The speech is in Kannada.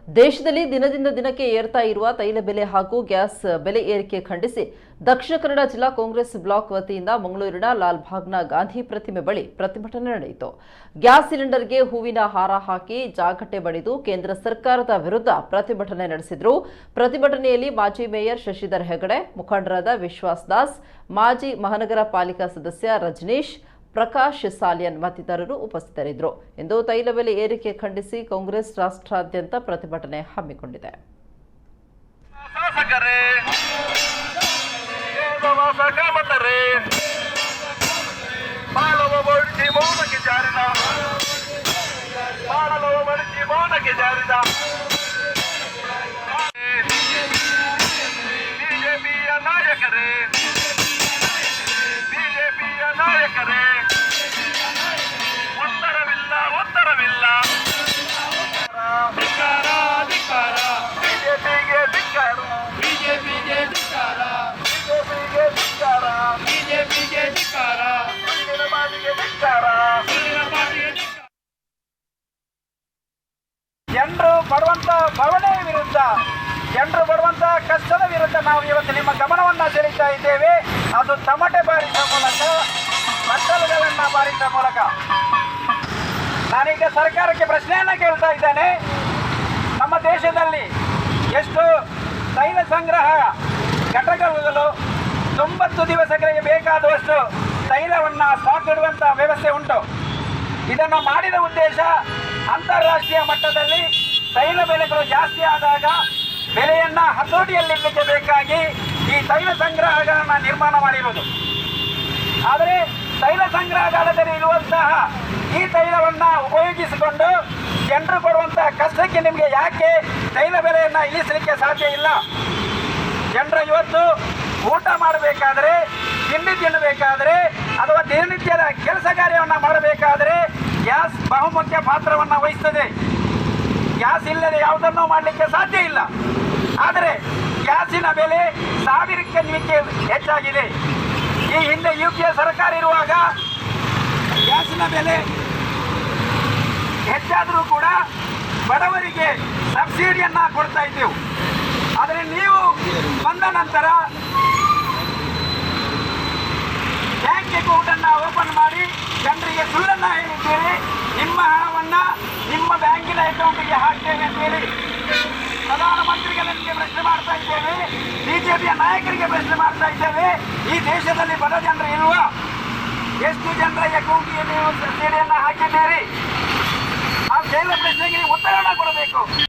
ದೇಶದಲ್ಲಿ ದಿನದಿಂದ ದಿನಕ್ಕೆ ಏರ್ತಾ ಇರುವ ತೈಲ ಬೆಲೆ ಹಾಗೂ ಗ್ಯಾಸ್ ಬೆಲೆ ಏರಿಕೆ ಖಂಡಿಸಿ ದಕ್ಷಿಣ ಕನ್ನಡ ಜಿಲ್ಲಾ ಕಾಂಗ್ರೆಸ್ ಬ್ಲಾಕ್ ವತಿಯಿಂದ ಮಂಗಳೂರಿನ ಲಾಲ್ಬಾಗ್ನ ಗಾಂಧಿ ಪ್ರತಿಮೆ ಬಳಿ ಪ್ರತಿಭಟನೆ ನಡೆಯಿತು. ಗ್ಯಾಸ್ ಸಿಲಿಂಡರ್ಗೆ ಹೂವಿನ ಹಾರ ಹಾಕಿ ಜಾಗಟೆ ಬಡಿದು ಕೇಂದ್ರ ಸರ್ಕಾರದ ವಿರುದ್ಧ ಪ್ರತಿಭಟನೆ ನಡೆಸಿದರು. ಪ್ರತಿಭಟನೆಯಲ್ಲಿ ಮಾಜಿ ಮೇಯರ್ ಶಶಿಧರ್ ಹೆಗಡೆ, ಮುಖಂಡರಾದ ವಿಶ್ವಾಸ್ ದಾಸ್, ಮಾಜಿ ಮಹಾನಗರ ಪಾಲಿಕಾ ಸದಸ್ಯ ರಜನೀಶ್, ಪ್ರಕಾಶ್ ಸಾಲಿಯನ್ ಮತ್ತಿತರರು ಉಪಸ್ಥಿತರಿದ್ದರು. ಇಂದು ತೈಲ ಬೆಲೆ ಏರಿಕೆ ಖಂಡಿಸಿ ಕಾಂಗ್ರೆಸ್ ರಾಷ್ಟ್ರಾದ್ಯಂತ ಪ್ರತಿಭಟನೆ ಹಮ್ಮಿಕೊಂಡಿದೆ. ಜನರು ಪಡುವಂತ ಭವನೆ ವಿರುದ್ಧ, ಜನರು ಪಡುವಂತ ಕಷ್ಟದ ವಿರುದ್ಧ ನಾವು ಇವತ್ತು ನಿಮ್ಮ ಗಮನವನ್ನು ಸೆಳೀತಾ ಇದ್ದೇವೆ. ಅದು ತಮಟೆ ಬಾರಿಸುವ ಮೂಲಕ, ಮಕ್ಕಳುಗಳನ್ನು ಬಾರಿಸುವ ಮೂಲಕ. ನಾನೀಗ ಸರ್ಕಾರಕ್ಕೆ ಪ್ರಶ್ನೆಯನ್ನು ಕೇಳ್ತಾ ಇದ್ದೇನೆ. ನಮ್ಮ ದೇಶದಲ್ಲಿ ಎಷ್ಟು ತೈಲ ಸಂಗ್ರಹ ಘಟಕಗಳು 90 ದಿವಸಗಳಿಗೆ ಬೇಕಾದಷ್ಟು ತೈಲವನ್ನು ಸ್ಟಾಕ್ ಇಡುವಂಥ ವ್ಯವಸ್ಥೆ ಉಂಟು. ಇದನ್ನು ಮಾಡಿದ ಉದ್ದೇಶ ಅಂತಾರಾಷ್ಟ್ರೀಯ ಮಟ್ಟದಲ್ಲಿ ತೈಲ ಬೆಲೆಗಳು ಜಾಸ್ತಿ ಆದಾಗ ಬೆಲೆಯನ್ನು ಹತೋಟಿಯಲ್ಲಿಡಲಿಕ್ಕೆ ಬೇಕಾಗಿ ಈ ತೈಲ ಸಂಗ್ರಹಗಳನ್ನು ನಿರ್ಮಾಣ ಮಾಡಿರುವುದು. ಆದರೆ ತೈಲ ಸಂಗ್ರಹಗಾರದಲ್ಲಿ ಇರುವಂತಹ ಈ ತೈಲವನ್ನು ಉಪಯೋಗಿಸಿಕೊಂಡು ಜನರು ಪಡುವಂತಹ ಕಷ್ಟಕ್ಕೆ ನಿಮಗೆ ಯಾಕೆ ತೈಲ ಬೆಲೆಯನ್ನು ಇಳಿಸಲಿಕ್ಕೆ ಸಾಧ್ಯ ಇಲ್ಲ? ಜನರು ಇವತ್ತು ಊಟ ಮಾಡಬೇಕಾದ್ರೆ, ತಿಂಡಿ ತಿನ್ನಬೇಕಾದ್ರೆ ಅಥವಾ ದಿನನಿತ್ಯದ ಕೆಲಸ ಕಾರ್ಯವನ್ನು ಮಾಡಬೇಕಾದರೆ ಗ್ಯಾಸ್ ಬಹುಮುಖ್ಯ ಪಾತ್ರವನ್ನು ವಹಿಸುತ್ತದೆ. ಗ್ಯಾಸ್ ಇಲ್ಲದೆ ಯಾವುದನ್ನು ಮಾಡಲಿಕ್ಕೆ ಸಾಧ್ಯ ಇಲ್ಲ. ಆದರೆ ಗ್ಯಾಸಿನ ಬೆಲೆ 1000ಕ್ಕೆ ಹೆಚ್ಚಾಗಿದೆ. ಈ ಹಿಂದೆ UPA ಸರ್ಕಾರ ಇರುವಾಗ ಗ್ಯಾಸಿನ ಬೆಲೆ ಹೆಚ್ಚಾದರೂ ಕೂಡ ಬಡವರಿಗೆ ಸಬ್ಸಿಡಿಯನ್ನು ಕೊಡ್ತಾ ಇದ್ದೆವು. ಆದರೆ ನೀವು ಬಂದ ನಂತರ ಬ್ಯಾಂಕ್ ಅಕೌಂಟನ್ನು ಓಪನ್ ಮಾಡಿ ಜನರಿಗೆ ಸುಳ್ಳನ್ನು ಹೇಳಿದ್ದೀರಿ. ನಿಮ್ಮ ಹಣವನ್ನು ನಿಮ್ಮ ಬ್ಯಾಂಕಿನ ಅಕೌಂಟಿಗೆ ಹಾಕ್ತೇವೆ ಅಂತ ಹೇಳಿ ಪ್ರಧಾನಮಂತ್ರಿಗಳಿಗೆ ಪ್ರಶ್ನೆ ಮಾಡ್ತಾ ಇದ್ದೇವೆ. BJPಯ ನಾಯಕರಿಗೆ ಪ್ರಶ್ನೆ ಮಾಡ್ತಾ ಇದ್ದೇವೆ. ಈ ದೇಶದಲ್ಲಿ ಬಡ ಜನರು ಇಲ್ವಾ? ಎಷ್ಟು ಜನರ ಅಕೌಂಟಿಗೆ ನೀವು ಸಬ್ಸಿಡಿಯನ್ನು ಹಾಕಿದ್ದೀರಿ? ಆ ಕೇಂದ್ರ ಪ್ರಶ್ನೆಗೆ ಉತ್ತರವನ್ನು ಕೊಡಬೇಕು.